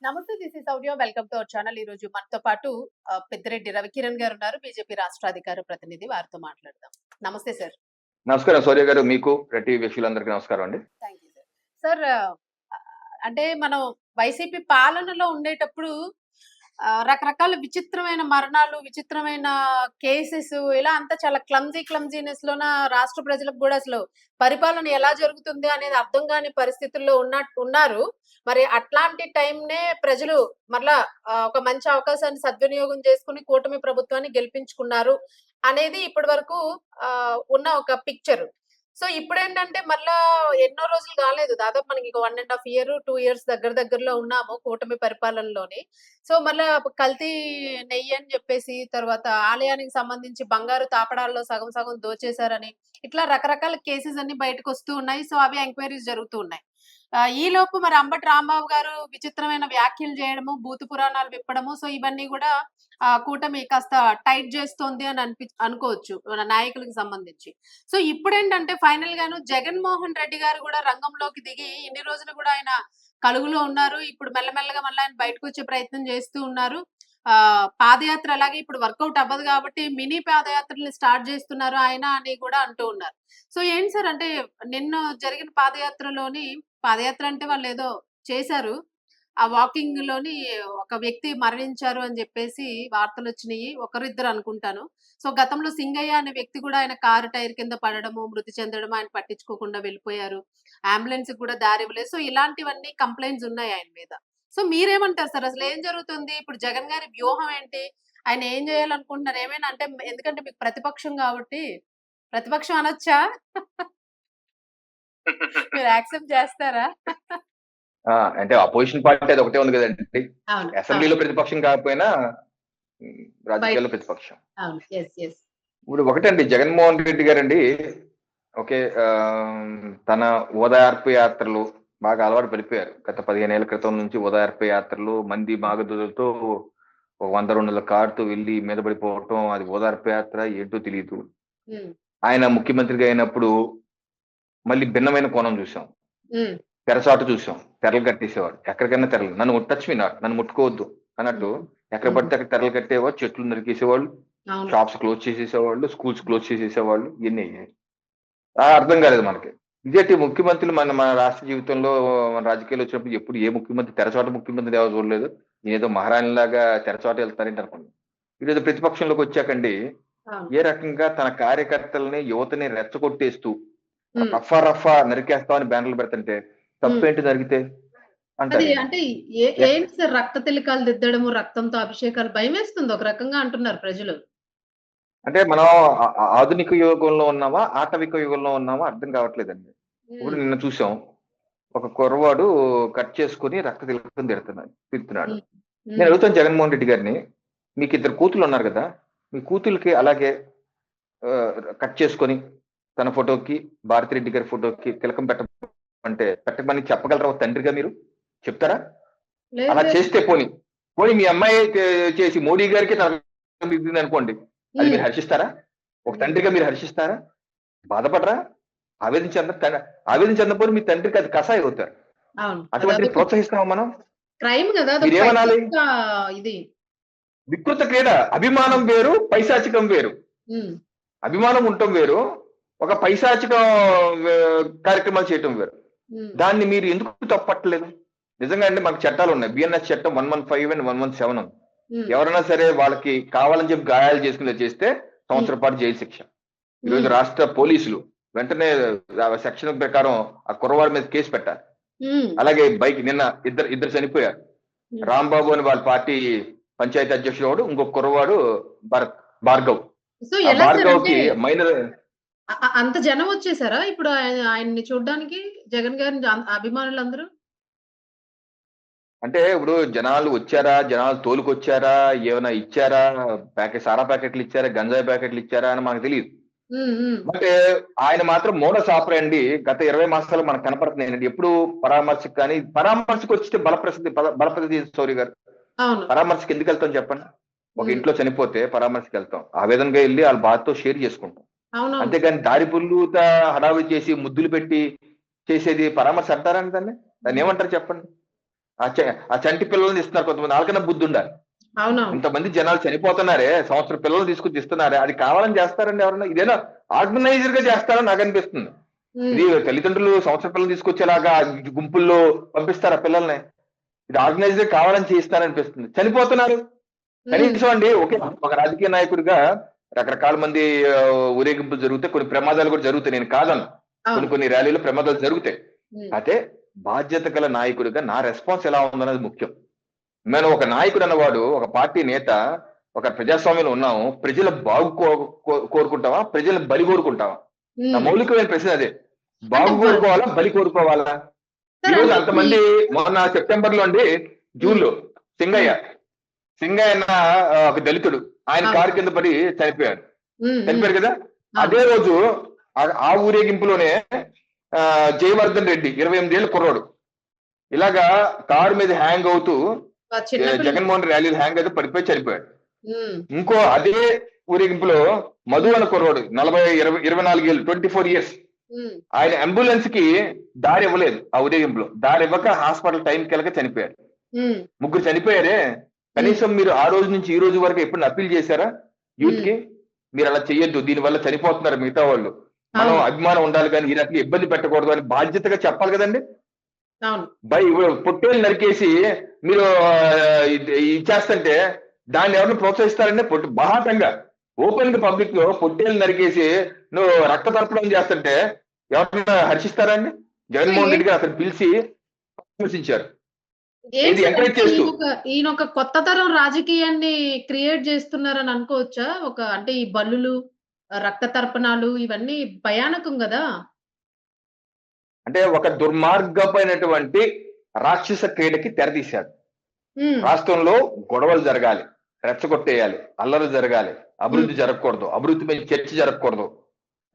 నమస్తే. This is Sourya. Welcome to our channel. ఈ రోజు మనతో పాటు పెద్దిరెడ్డి రవికిరణ్ గారు ఉన్నారు. బీజేపీ రాష్ట్ర అధికార ప్రతినిధి. వారితో మాట్లాడదాం. నమస్తే సార్. నమస్కారం సౌర్య గారు. మీకు రెడ్డి వ్యక్తులందరికీ నమస్కారం అండి. Thank you sir. సార్ అంటే మనం వైసీపీ పాలనలో ఉండేటప్పుడు రకరకాల విచిత్రమైన మరణాలు, విచిత్రమైన కేసెస్ ఇలా అంతా చాలా క్లమ్జీనెస్ లోన రాష్ట్ర ప్రజలకు కూడా అసలు పరిపాలన ఎలా జరుగుతుంది అనేది అర్థం కాని పరిస్థితుల్లో ఉన్నారు. మరి అట్లాంటి టైంనే ప్రజలు మరలా ఒక మంచి అవకాశాన్ని సద్వినియోగం చేసుకుని కూటమి ప్రభుత్వాన్ని గెలిపించుకున్నారు అనేది ఇప్పటి వరకు ఉన్న ఒక పిక్చర్. సో ఇప్పుడేంటంటే మరలా ఎన్నో రోజులు కాలేదు. దాదాపు మనకి ఇంక 1½ ఇయర్, 2 ఇయర్స్ దగ్గరలో ఉన్నాము కూటమి పరిపాలనలోని. సో మళ్ళా కల్తీ నెయ్యి అని చెప్పేసి, తర్వాత ఆలయానికి సంబంధించి బంగారు తాపడాల్లో సగం సగం దోచేశారని, ఇట్లా రకరకాల కేసెస్ అన్ని బయటకొస్తూ ఉన్నాయి. సో అవి ఎంక్వైరీస్ జరుగుతూ ఉన్నాయి. ఈలోపు మరి అంబటి రాంబాబు గారు విచిత్రమైన వ్యాఖ్యలు చేయడము, భూత పురాణాలు విప్పడము, సో ఇవన్నీ కూడా కూటమి కాస్త టైట్ చేస్తోంది అని అనుకోవచ్చు మన నాయకులకు సంబంధించి. సో ఇప్పుడేంటంటే ఫైనల్ గాను జగన్మోహన్ రెడ్డి గారు కూడా రంగంలోకి దిగి ఇన్ని రోజులు కూడా ఆయన కలుగులో ఉన్నారు. ఇప్పుడు మెల్లమెల్లగా మళ్ళీ ఆయన బయటకొచ్చే ప్రయత్నం చేస్తూ ఉన్నారు. పాదయాత్ర అలాగే ఇప్పుడు వర్కౌట్ అవ్వదు కాబట్టి మినీ పాదయాత్రని స్టార్ట్ చేస్తున్నారు ఆయన అని కూడా అంటూ ఉన్నారు. సో ఏంటి సార్ అంటే నిన్న జరిగిన పాదయాత్ర అంటే వాళ్ళేదో చేశారు. ఆ వాకింగ్ లోని ఒక వ్యక్తి మరణించారు అని చెప్పేసి వార్తలొచ్చినియి. ఒకరిద్దరు అనుకుంటాను. సో గతంలో సింగయ్య అనే వ్యక్తి కూడా ఆయన కారు టైర్ కింద పడడము, మృతి చెందడం, ఆయన పట్టించుకోకుండా వెళ్ళిపోయారు. అంబులెన్స్ కూడా దారి ఇవ్వలేదు. సో ఇలాంటివన్నీ కంప్లెయింట్స్ ఉన్నాయి ఆయన మీద. సో మీరేమంటారు సార్? అసలు ఏం జరుగుతుంది? ఇప్పుడు జగన్ గారి వ్యూహం ఏంటి? ఆయన ఏం చేయాలనుకుంటున్నారు? ఏమైనా అంటే ఎందుకంటే మీకు ప్రతిపక్షం కాబట్టి ప్రతిపక్షం అనొచ్చా? మీరు యాక్సెప్ట్ చేస్తారా? అంటే అపోజిషన్ పార్టీ అది ఒకటే ఉంది కదండి. అవును. అసెంబ్లీలో ప్రతిపక్షం కాకపోయినా రాజకీయాల్లో ప్రతిపక్షం. అవును. ఇప్పుడు ఒకటండి, జగన్మోహన్ రెడ్డి గారండి ఓకే తన ఓదార్పు యాత్రలు బాగా అలవాటు పడిపోయారు. గత 15 ఏళ్ల క్రితం నుంచి ఓదార్పు యాత్రలు, మంది మాగదులతో 100-200 కార్తో వెళ్ళి మీద పడిపోవటం, అది ఓదార్పు యాత్ర ఏంటో తెలియదు. ఆయన ముఖ్యమంత్రిగా అయినప్పుడు మళ్ళీ భిన్నమైన కోణం చూసాం. తెరచాటు చూసాం. తెరలు కట్టేసేవాడు. ఎక్కడికైనా తెరలు, నన్ను టచ్ మీ నాట్, నన్ను ముట్టుకోవద్దు అన్నట్టు ఎక్కడ పడితే అక్కడ తెరలు కట్టేవాడు. చెట్లు నరికేసేవాళ్ళు, షాప్స్ క్లోజ్ చేసేసేవాళ్ళు, స్కూల్స్ క్లోజ్ చేసేసేవాళ్ళు. ఇవన్నీ అయ్యాయి. అర్థం కాలేదు మనకి. ఇదేంటి ముఖ్యమంత్రులు మన రాష్ట్ర జీవితంలో, మన రాజకీయాలు వచ్చినప్పుడు ఎప్పుడు ఏ ముఖ్యమంత్రి తెరచాటు ముఖ్యమంత్రి ఎవరు చూడలేదు. ఏదో మహారాణిలాగా తెరచాటు వెళ్తారంటే అనుకున్నాను. ఈరోజు ప్రతిపక్షంలోకి వచ్చాకండి ఏ రకంగా తన కార్యకర్తలని, యువతని రెచ్చగొట్టేస్తూ రఫా నరికేస్తామని బ్యానర్లు పెడుతుంటే తప్పేంటి జరిగితే అంటే ఏంటి సార్? రక్త తిలకాలు దిద్దడము, రక్తంతో అభిషేకాలు భయం వేస్తుంది ఒక రకంగా అంటున్నారు ప్రజలు. అంటే మనం ఆధునిక యుగంలో ఉన్నామా, ఆటవిక యుగంలో ఉన్నామా అర్థం కావట్లేదండి. ఇప్పుడు నిన్న చూసాం, ఒక కుర్రవాడు కట్ చేసుకుని రక్త తిలకం తిడుతున్నాడు. నేను అడుగుతాను జగన్మోహన్ రెడ్డి గారిని, మీకు 2 కూతుళ్ళు ఉన్నారు కదా, మీ కూతుళ్ళకి అలాగే కట్ చేసుకొని తన ఫోటోకి, భారతిరెడ్డి గారి ఫోటోకి తిలకం పెట్టమని చెప్పగలరా తండ్రిగా? మీరు చెప్తారా? అలా చేస్తే పోనీ మీ అమ్మాయి చేసి మోడీ గారికి అనుకోండి, అది మీరు హర్షిస్తారా? ఒక తండ్రిగా మీరు హర్షిస్తారా? బాధపడరా? ఆవేదించకపోతే మీ తండ్రికి అది కషాయం అవుతారు. అటువంటి ప్రోత్సహిస్తామా మనం? మీరేమనాలి? వికృత క్రీడ. అభిమానం వేరు, పైశాచికం వేరు. అభిమానం ఉండటం వేరు, ఒక పైశాచిక కార్యక్రమాలు చేయటం వేరు. దాన్ని మీరు ఎందుకు తప్పట్లేదు? నిజంగా అంటే మనకు చట్టాలు ఉన్నాయి. బిఎన్ఎస్ చట్టం 115 and 117 ఉంది. ఎవరైనా సరే వాళ్ళకి కావాలని చెప్పి గాయాలు చేసుకుని చేస్తే సంవత్సరం పాటు జైలు శిక్ష. ఈరోజు రాష్ట్ర పోలీసులు వెంటనే సెక్షన్ ప్రకారం ఆ కుర్రవాడి మీద కేసు పెట్టాలి. అలాగే బైక్ నిన్న ఇద్దరు చనిపోయారు. రాంబాబు అని వాళ్ళ పార్టీ పంచాయతీ అధ్యక్షుడు, ఇంకొక కుర్రవాడు భార్గవ్. భార్గవ్కి మైనర్. అంత జనం వచ్చేసారా ఇప్పుడు ఆయన్ని చూడడానికి, జగన్ గారిని అభిమానులందరూ? అంటే ఇప్పుడు జనాలు వచ్చారా, జనాలు తోలుకొచ్చారా, ఏమైనా ఇచ్చారా, సారా ప్యాకెట్లు ఇచ్చారా, గంజాయి ప్యాకెట్లు ఇచ్చారా అని మనకు తెలియదు. అంటే ఆయన మాత్రం మోడస్ ఆపరండి గత 20 మాసాలు మనకు కనపడుతున్నాయండి. ఎప్పుడు పరామర్శకు కానీ, పరామర్శకు వచ్చితే బలప్రసిద్ధి సౌరి గారు, పరామర్శకు ఎందుకు వెళ్తాం చెప్పండి? ఒక ఇంట్లో చనిపోతే పరామర్శకు వెళ్తాం, ఆ విధంగా వెళ్ళి వాళ్ళ బాధతో షేర్ చేసుకుంటాం. అంతేగాని దారి పుల్లుత హడావి చేసి ముద్దులు పెట్టి చేసేది పరామర్శ అంటారా? దాన్ని ఏమంటారు చెప్పండి? ఆ చంటి పిల్లల్ని ఇస్తున్నారు కొంతమంది, వాళ్ళకన్నా బుద్ధి ఉండాలి. అవునవును. ఇంతమంది జనాలు చనిపోతున్నారే, సంవత్సరం పిల్లలు తీసుకొచ్చి ఇస్తున్నారే, అది కావాలని చేస్తారండి ఎవరన్నా? ఇదేనా ఆర్గనైజర్ గా చేస్తారని నాకు అనిపిస్తుంది. ఇది తల్లిదండ్రులు సంవత్సరం పిల్లలు తీసుకొచ్చేలాగా గుంపుల్లో పంపిస్తారా పిల్లల్ని? ఇది ఆర్గనైజర్ కావాలని చేయిస్తారనిపిస్తుంది. చనిపోతున్నారు. కనీసం అండి ఒక రాజకీయ నాయకుడిగా రకరకాల మంది ఊరేగింపులు జరుగుతాయి, కొన్ని ప్రమాదాలు కూడా జరుగుతాయి, నేను కాదను. కొన్ని కొన్ని ర్యాలీలో ప్రమాదాలు జరుగుతాయి. అయితే బాధ్యత గల నాయకుడిగా నా రెస్పాన్స్ ఎలా ఉందన్నది ముఖ్యం. నేను ఒక నాయకుడు అన్నవాడు, ఒక పార్టీ నేత, ఒక ప్రజాస్వామ్యంలో ఉన్నాము, ప్రజల బాగు కోరుకుంటావా, ప్రజల బలి కోరుకుంటావా? నా మౌలికమైన ప్రశ్న అదే. బాగు కోరుకోవాలా, బలి కోరుకోవాలా? ఈ రోజు అంతమంది, మొన్న సెప్టెంబర్ లో అండి, జూన్ లో సింగయ్య అన్న ఒక దళితుడు, ఆయన కారు కింద పడి చనిపోయారు కదా. అదే రోజు ఆ ఊరేగింపులోనే జయవర్ధన్ రెడ్డి 28 ఏళ్ళ కుర్రాడు ఇలాగా కారు మీద హ్యాంగ్ అవుతూ జగన్మోహన్ ర్యాలీలు హ్యాంగ్ అయితే పడిపోయి చనిపోయాడు. ఇంకో అదే ఊరేగింపులో మధు అన్న కుర్రాడు 24 ఏళ్ళు, 24 ఇయర్స్, ఆయన అంబులెన్స్ కి దారి ఇవ్వలేదు. ఆ ఊరేగింపులో దారి ఇవ్వక హాస్పిటల్ టైంకి వెళ్ళక చనిపోయారు. ముగ్గురు చనిపోయారే. కనీసం మీరు ఆ రోజు నుంచి ఈ రోజు వరకు ఎప్పుడు అప్పీల్ చేశారా యూత్ కి? మీరు అలా చెయ్యొద్దు, దీని వల్ల చనిపోతున్నారు మిగతా వాళ్ళు, మనం అభిమానం ఉండాలి కానీ ఈ రకంగా ఇబ్బంది పెట్టకూడదు అని బాధ్యతగా చెప్పాలి కదండి. పొట్టేలు నరికేసి మీరు ఇచ్చేస్తుంటే దాన్ని ఎవరిని ప్రోత్సహిస్తారంటే బాహాటంగా ఓపెన్ గా పబ్లిక్ లో పొట్టేలు నరికేసి నువ్వు రక్త తర్పణం చేస్తుంటే ఎవరైనా హర్షిస్తారండి? జగన్మోహన్ రెడ్డి గారు అతను పిలిచి విమర్శించారు. ఈయన ఒక కొత్త తరం రాజకీయాన్ని క్రియేట్ చేస్తున్నారని అనుకోవచ్చా? అంటే ఈ బల్లులు, రక్త తర్పణాలు ఇవన్నీ భయానకం కదా. అంటే ఒక దుర్మార్గమైనటువంటి రాక్షస క్రీడకి తెరతీశాడు. రాష్ట్రంలో గొడవలు జరగాలి, రెచ్చగొట్టేయాలి, అల్లరి జరగాలి, అభివృద్ధి జరగకూడదు, అభివృద్ధి మీద చర్చ జరగకూడదు,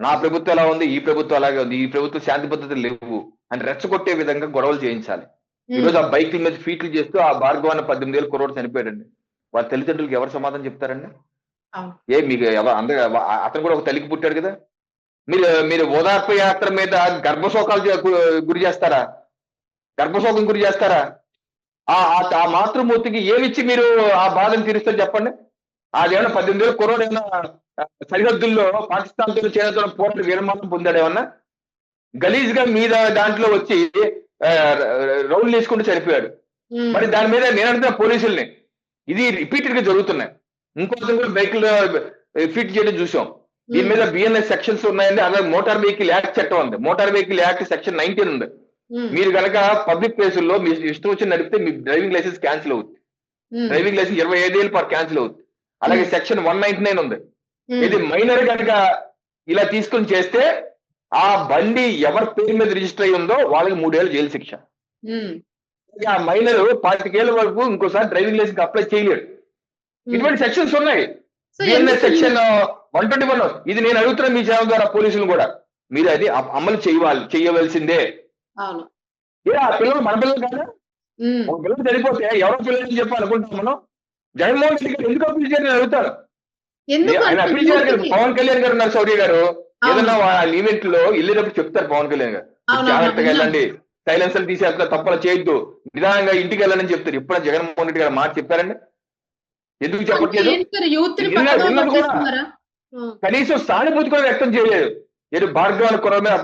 నా ప్రభుత్వం ఎలా ఉంది, ఈ ప్రభుత్వం అలాగే ఉంది, ఈ ప్రభుత్వం శాంతి పద్ధతులు లేవు అని రెచ్చగొట్టే విధంగా గొడవలు చేయించాలి. ఈ రోజు ఆ బైక్ల మీద ఫీట్లు చేస్తూ ఆ భార్గవాన్ని 18 ఏళ్ళ కుర్రోడు చనిపోయాడండి. వాళ్ళ తల్లిదండ్రులకి ఎవరు సమాధానం చెప్తారండి? మీకు అతను కూడా ఒక తల్లికి పుట్టాడు కదా. మీరు ఓదార్పు యాత్ర మీద గర్భశోకాలు గురి చేస్తారా? గర్భశోకం గురి చేస్తారా? ఆ మాతృమూర్తికి ఏమిచ్చి మీరు ఆ బాధను తీరుస్తారు చెప్పండి? అదేమన్నా 18 ఏళ్ళ కుర్రోడు ఏమన్నా సరిహద్దుల్లో పాకిస్తాన్ తో చేరుతున్న పోరాట విరమణం పొందాడు? ఏమన్నా గలీజ్ గా మీద దాంట్లో వచ్చి రౌండ్లు వేసుకుంటూ చనిపోయాడు. మరి దాని మీద నేను అడుగుతున్నా పోలీసుల్ని, ఇది రిపీటెడ్ గా జరుగుతున్నాయి. ఇంకొంచెం కూడా బైక్లు ఫిట్ చేయడం చూసాం. దీని మీద బిఎన్ఎస్ సెక్షన్స్ ఉన్నాయండి. అలాగే మోటార్ వెహికల్ యాక్ట్ చట్టం ఉంది, మోటార్ వెహికల్ యాక్ట్ సెక్షన్ 19 ఉంది. మీరు కనుక పబ్లిక్ ప్లేసుల్లో మీ ఇష్టం వచ్చి నడిపితే మీ డ్రైవింగ్ లైసెన్స్ క్యాన్సిల్ అవుతుంది. డ్రైవింగ్ లైసెన్స్ 25 ఏళ్ళు క్యాన్సిల్ అవుతుంది. అలాగే సెక్షన్ 199 ఉంది. ఇది మైనర్ కనుక ఇలా తీసుకుని చేస్తే ఆ బండి ఎవరి పేరు మీద రిజిస్టర్ అయి ఉందో వాళ్ళకి 3 ఏళ్ళు జైలు శిక్ష. ఆ మైనర్ 25 ఏళ్ళ వరకు ఇంకోసారి డ్రైవింగ్ లైసెన్స్ అప్లై చేయలేడు. ఇటువంటి సెక్షన్స్ ఉన్నాయి. సెక్షన్ 121. ఇది నేను అడుగుతున్నా మీ ఛానల్ ద్వారా పోలీసులు కూడా, మీరు అది అమలు చేయవలసిందే. ఆ పిల్లలు మన పిల్లలు కాదా? ఒక పిల్లలు చనిపోతే ఎవరో పిల్లలు చెప్పి అనుకుంటాం మనం. జగన్మోహన్ రెడ్డి గారు ఎందుకు అప్పీల్ చేయాలని అడుగుతాను. ఆయన అప్పీల్ చేయాలి కదా. పవన్ కళ్యాణ్ గారు ఉన్నారు, శౌర్య గారు, ఏదన్నా వాళ్ళ ఈవెంట్ లో వెళ్ళేటప్పుడు చెప్తారు పవన్ కళ్యాణ్ గారు, జాగ్రత్తగా వెళ్ళండి, సైలెన్సర్ తీసేస్తా, తప్పలా చేయొద్దు, నిదానంగా ఇంటికి వెళ్ళాలని చెప్తారు. ఎప్పుడైనా జగన్మోహన్ రెడ్డి గారు మాట చెప్పారండి? ఎందుకు చెప్పట్లేదు? కనీసం సానుభూతి కూడా వ్యక్తం చేయలేదు. ఏదో భార్గవాల కుర్ర మీద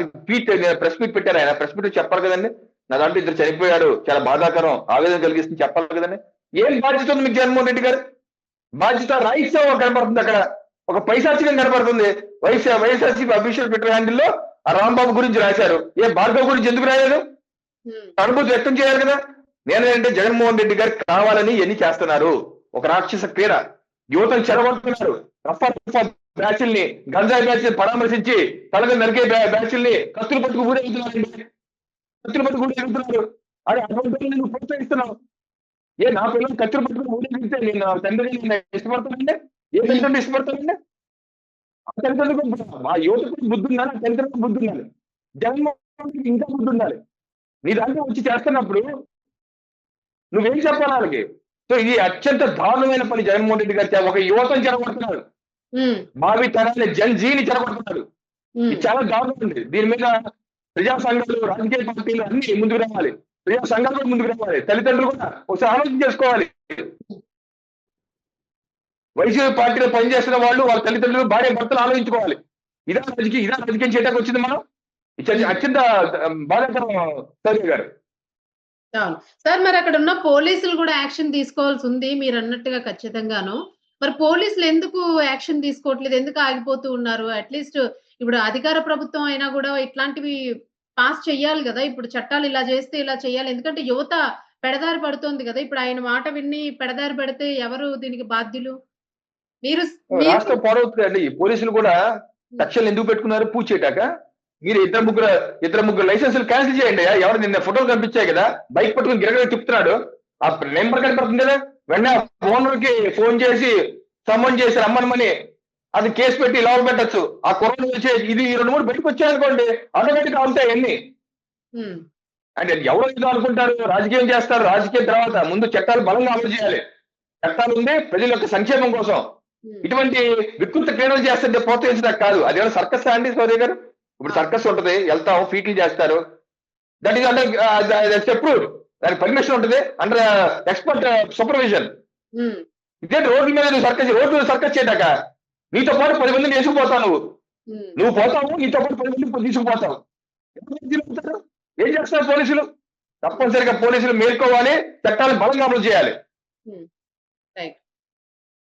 ప్రెస్ మీట్ పెట్టారు. ఆయన ప్రెస్ మీట్ చెప్పాలి కదండి, నా దాంట్లో ఇద్దరు చనిపోయాడు, చాలా బాధాకరం, ఆవేదన కలిగిస్తుంది చెప్పాలి కదండి. ఏం బాధ్యత ఉంది మీకు జగన్మోహన్ రెడ్డి గారు? బాధ్యత రాయిస్తా కనపడుతుంది, అక్కడ ఒక పైశాచికం కనపడుతుంది. వైఎస్ఆర్సీపీ అఫీషియల్ ట్విట్టర్ హ్యాండిల్ లో ఆ రాంబాబు గురించి రాశారు, ఏ భార్గవ్ గురించి ఎందుకు రాయలేదు? అనుభూతి వ్యక్తం చేయాలి కదా. నేనంటే జగన్మోహన్ రెడ్డి గారు కావాలని ఎన్ని చేస్తున్నారు, ఒక రాక్షస క్రీడ, యువతను చెడగొడుతున్నారు. బ్యాచ్ల్ని, గంజాయి బ్యాచ్ని పరామర్శించి తలగా నరికే బ్యాచ్ల్ని కత్తులు పట్టుకు ఊరేగుతున్నారండి. కత్తులు పట్టుకు ఊరేగుతున్నారు. అదే అటువంటి నువ్వు ప్రోత్సహిస్తున్నావు. నా పిల్లలు కత్తులు పట్టుకుని ఊరేగితే నేను తండ్రి ఇష్టపడతానండి? ఏ తల్లిదండ్రులు ఇష్టపడతానండి? ఆ తల్లిదండ్రులకు, ఆ యువతకు బుద్ధి ఉండాలి, ఆ తల్లిదండ్రులకు బుద్ధి ఉండాలి, జగన్మోహన్ ఇంకా బుద్ధి ఉండాలి. నీ దాంట్లో వచ్చి చేస్తున్నప్పుడు నువ్వేం చెప్పాలి వాళ్ళకి? సో ఇది అత్యంత దారుణమైన పని జగన్మోహన్ రెడ్డి గారు. ఒక యువతను చెడగొడుతున్నాడు, భావి తరాన్ని, జన్-జీని చెడగొడుతున్నాడు. ఇది చాలా దారుణం ఉంది. దీని మీద ప్రజా సంఘాలు, రాజకీయ పార్టీలు అన్ని ముందుకు రావాలి. ప్రజా సంఘాలు కూడా ముందుకు రావాలి, తల్లిదండ్రులు కూడా ఒకసారి ఆలోచన చేసుకోవాలి. వైసీపీ పార్టీలో పనిచేస్తున్న వాళ్ళు వాళ్ళ తల్లిదండ్రులు భార్య భర్తలు ఆలోచించుకోవాలి. ఇదా రాజకీయం చేయడానికి వచ్చింది మనం. అత్యంత బాధాకరం సౌర్య గారు. అవును. సార్ మరి అక్కడ ఉన్న పోలీసులు కూడా యాక్షన్ తీసుకోవాల్సి ఉంది మీరు అన్నట్టుగా ఖచ్చితంగాను. మరి పోలీసులు ఎందుకు యాక్షన్ తీసుకోవట్లేదు? ఎందుకు ఆగిపోతూ ఉన్నారు? అట్‌లీస్ట్ ఇప్పుడు అధికార ప్రభుత్వం అయినా గూడా ఇట్లాంటివి పాస్ చెయ్యాలి గదా! ఇప్పుడు చట్టాలు ఇలా చేస్తే ఇలా చేయాలి. ఎందుకంటే యువత పెడదారి పడుతోంది గదా! ఇప్పుడు ఆయన మాట విని పెడదారి పెడితే ఎవరు దీనికి బాధ్యులు? మీరు మీరు రాష్ట్రం పాడవుతుందండి. ఈ పోలీసులు కూడా హ్మ్. కక్షలు ఎందుకు పెట్టుకున్నారు? పూజ చేయటాక. మీరు ఇద్దరు ముగ్గురు లైసెన్సులు క్యాన్సిల్ చేయండి. ఎవరు నిన్న ఫోటోలు కనిపించాయి కదా, బైక్ పట్టుకుని గిరగర తిప్పుతున్నాడు. ఆ నెంబర్ కనపడుతుంది కదా, వెంటనే ఓనర్ కి ఫోన్ చేసి సమన్ చేసి రమ్మనమని అది కేసు పెట్టి లోపల పెట్టచ్చు. ఆ కుర్రలు వచ్చే ఇది 2, 3 బయటకు వచ్చాయనుకోండి, ఆటోమేటిక్ గా ఉంటాయి అన్ని. హ్మ్. అంటే ఎవరో ఏదో అనుకుంటారు, రాజకీయం చేస్తారు. రాజకీయం తర్వాత ముందు చట్టాలు బలంగా అమలు చేయాలి. చట్టాలు ఉంది ప్రజల యొక్క సంక్షేమం కోసం. హ్మ్. ఇటువంటి వికృత క్రీడలు చేస్తుంటే ప్రోత్సహించడానికి కాదు. అదేమో సర్కస్ అండి సౌదయ్య గారు? ఇప్పుడు సర్కస్ ఉంటది, వెళ్తాం, ఫీట్లు చేస్తారు. That is under approved. దానికి పర్మిషన్ ఉంటుంది అండర్ ఎక్స్పర్ట్ సూపర్విజన్. హ్మ్. ఇదే రోడ్ల మీద రోడ్డు మీద సర్కస్ చేయటాక నీతో పాటు 10 మందిని తీసుకుపోతావు నువ్వు. హ్మ్. నువ్వు పోతావు, నీతో పాటు 10 మందిని తీసుకుపోతావు. ఎవరు తీసుకుపోతారు? ఏం చేస్తారు పోలీసులు? తప్పనిసరిగా పోలీసులు మేల్కోవాలి, చట్టాలను బలంగా అమలు చేయాలి. హ్మ్. రైట్.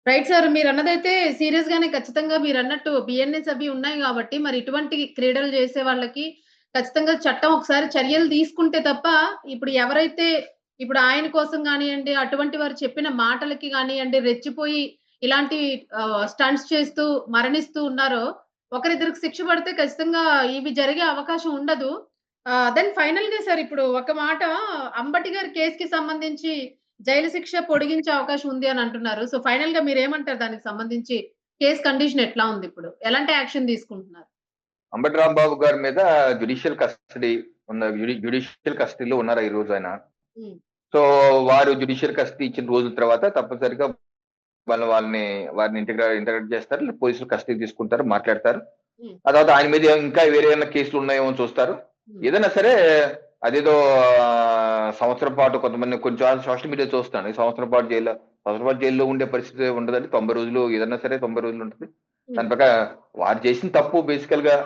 Right sir. మీరన్నదైతే సీరియస్ గానే ఖచ్చితంగా మీరన్నట్టు బిఎన్ఎస్ అవి ఉన్నాయి గాబట్టి, మరి ఇటువంటి క్రీడలు చేసే వాళ్ళకి ఖచ్చితంగా చట్టం ఒకసారి చర్యలు తీసుకుంటే తప్ప, ఇప్పుడు ఎవరైతే ఇప్పుడు ఆయన కోసం గానియండి, అటువంటి వారు చెప్పిన మాటలకి గానియండి, రెచ్చిపోయి ఇలాంటి స్టంట్స్ చేస్తూ మరణిస్తూ ఉన్నారో, ఒకరిద్దరికి శిక్ష పడితే ఖచ్చితంగా ఇవి జరిగే అవకాశం ఉండదు. దెన్ ఫైనల్‌గా సార్ ఇప్పుడు ఒక మాట అంబటి గారి కేస్‌కి సంబంధించి జైలు శిక్ష పొడిగించే అవకాశం ఉంది అని అంటున్నారు. సో, ఫైనల్‌గా మీరేమంటారు దానికి సంబంధించి? కేస్ కండిషన్ ఎట్లా ఉందిప్పుడు? ఎలాంటి యాక్షన్ తీసుకుంటున్నారు? అంబటి రాంబాబు గారి మీద జ్యుడిషియల్ కస్టడీ జ్యుడిషియల్ కస్టడీలో ఉన్నారు ఈ రోజు ఆయన. హ్మ్. సో వారు జ్యుడిషియల్ కస్టడీ ఇచ్చిన రోజుల తర్వాత తప్పనిసరిగా వారిని ఇంటర్గేట్ చేస్తారు. పోలీసులు కస్టడీ తీసుకుంటారు, మాట్లాడతారు. హ్మ్. ఆ తర్వాత ఆయన మీద ఇంకా వేరే ఏమైనా కేసులు ఉన్నాయేమో చూస్తారు. హ్మ్. ఏదైనా సరే అదేదో సంవత్సరం పాటు కొంచెం సోషల్ మీడియా చూస్తున్నాను. సంవత్సరం పాటు జైల్లో ఉండే పరిస్థితి ఉండదండి. 90 రోజులు ఏదైనా సరే 90 రోజులు ఉంటుంది. హ్మ్. దాని ప్రకారం వారు చేసిన తప్పు బేసికల్ గా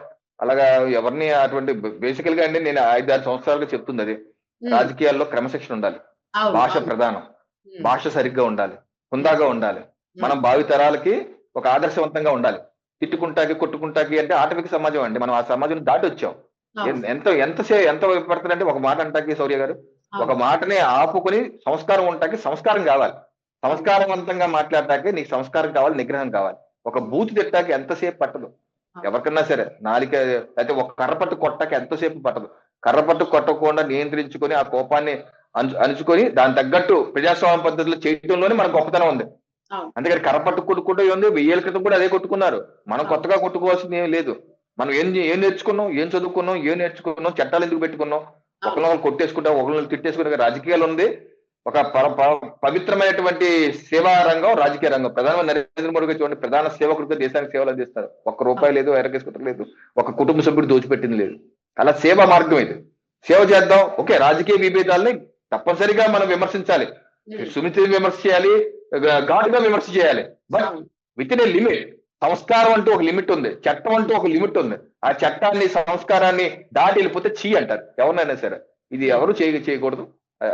అలాగా ఎవరిని అటువంటి బేసికల్ గా అండి నేను 5-6 సంవత్సరాలుగా చెప్తుంది అది. హ్మ్. రాజకీయాల్లో క్రమశిక్షణ ఉండాలి. అవును. భాష అవును. ప్రధానం. హ్మ్. భాష సరిగ్గా ఉండాలి. హుందాగా ఉండాలి. హ్మ్. మనం భావితరాలకి ఒక ఆదర్శవంతంగా ఉండాలి. తిట్టుకుంటాకి, కొట్టుకుంటాకి అంటే ఆటవిక సమాజం అండి. మనం ఆ సమాజం దాటొచ్చాం. అవును. ఎంత ఉపయోగపడుతుందంటే ఒక మాట అంటాకి సౌర్య గారు, ఒక అవును. మాటని ఆపుకొని సంస్కారం ఉంటాకి సంస్కారం కావాలి. అవును. సంస్కారవంతంగా మాట్లాడటానికి నీకు సంస్కారం కావాలి, నిగ్రహం కావాలి. ఒక బూతు తిట్టాకి ఎంతసేపు పట్టదు. అవును. ఎవరికన్నా సరే నాలిక అయితే ఒక కర్ర పట్టు కొట్టాక ఎంతసేపు పట్టదు. కర్ర పట్టు కొట్టకుండా నియంత్రించుకొని ఆ కోపాన్ని అణుచుకొని దాని తగ్గట్టు ప్రజాస్వామ్య పద్ధతిలో చేయడంలోనే మన గొప్పతనం ఉంది. అవును. అందుకని కర్ర పట్టు కొట్టుకుంటూ ఉంది. 1000 ఏళ్ల క్రితం కూడా అదే కొట్టుకున్నారు. మనం అవును. కొత్తగా కొట్టుకోవాల్సింది ఏం లేదు. మనం ఏం నేర్చుకున్నాం, ఏం చదువుకున్నాం, ఏం నేర్చుకున్నాం, చట్టాలు ఎందుకు పెట్టుకున్నాం, అవును. ఒకరినొకరు కొట్టేసుకుంటాం, ఒకరిని తిట్టేసుకునే రాజకీయాలు ఉంది. ఒక పవిత్రమైనటువంటి సేవా రంగం, రాజకీయ రంగం. ప్రధానమంత్రి నరేంద్ర మోడీ గారు చూడండి, ప్రధాన సేవకుడిగా దేశానికి సేవలు అందిస్తారు. ఒక్క రూపాయి లేదు, ఎరగేసుకోవడం లేదు, ఒక కుటుంబ సభ్యుడు దోచిపెట్టింది లేదు. అలా సేవా మార్గం ఇది. సేవ చేద్దాం. ఓకే, రాజకీయ విభేదాలని తప్పనిసరిగా మనం విమర్శించాలి. హ్మ్. సున్నితంగా విమర్శ చేయాలి, ఘాటుగా విమర్శ చేయాలి. బట్ అవును. With in a limit. సంస్కారం అంటూ ఒక లిమిట్ ఉంది, చట్టం అంటూ ఒక లిమిట్ ఉంది. ఆ చట్టాన్ని, సంస్కారాన్ని దాటి వెళ్ళిపోతే చీ అంటారు ఎవరినైనా సరే. ఇది హ్మ్. ఎవరు చేయకూడదు.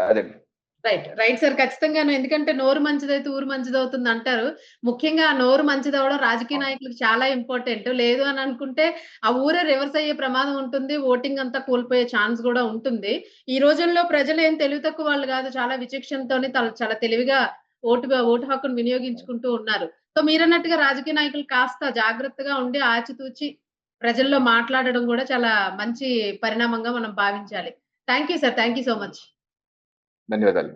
అదండి. రైట్. Right sir. ఖచ్చితంగాను. ఎందుకంటే నోరు మంచిదైతే ఊరు మంచిదవుతుందంటారు. ముఖ్యంగా ఆ నోరు మంచిదవ్వడం రాజకీయ అవును. నాయకులకు చాలా ఇంపార్టెంట్. లేదు అని అనుకుంటే ఆ ఊరే రివర్స్ అయ్యే ప్రమాదం ఉంటుంది. ఓటింగ్ అంతా కోల్పోయే ఛాన్స్ గూడా ఉంటుంది. ఈ రోజుల్లో ప్రజలేం తెలివి తక్కువ వాళ్ళు గాదు. చాలా విచక్షణతోని చాలా తెలివిగా ఓటు హక్కును వినియోగించుకుంటూ ఉన్నారు. సో మీరన్నట్టుగా రాజకీయ నాయకులు కాస్త జాగ్రత్తగా ఉండి ఆచితూచి ప్రజల్లో మాట్లాడడం గూడా చాలా మంచి పరిణామంగా మనం భావించాలి. Thank you sir. Thank you so much. ధన్యవాదాలు.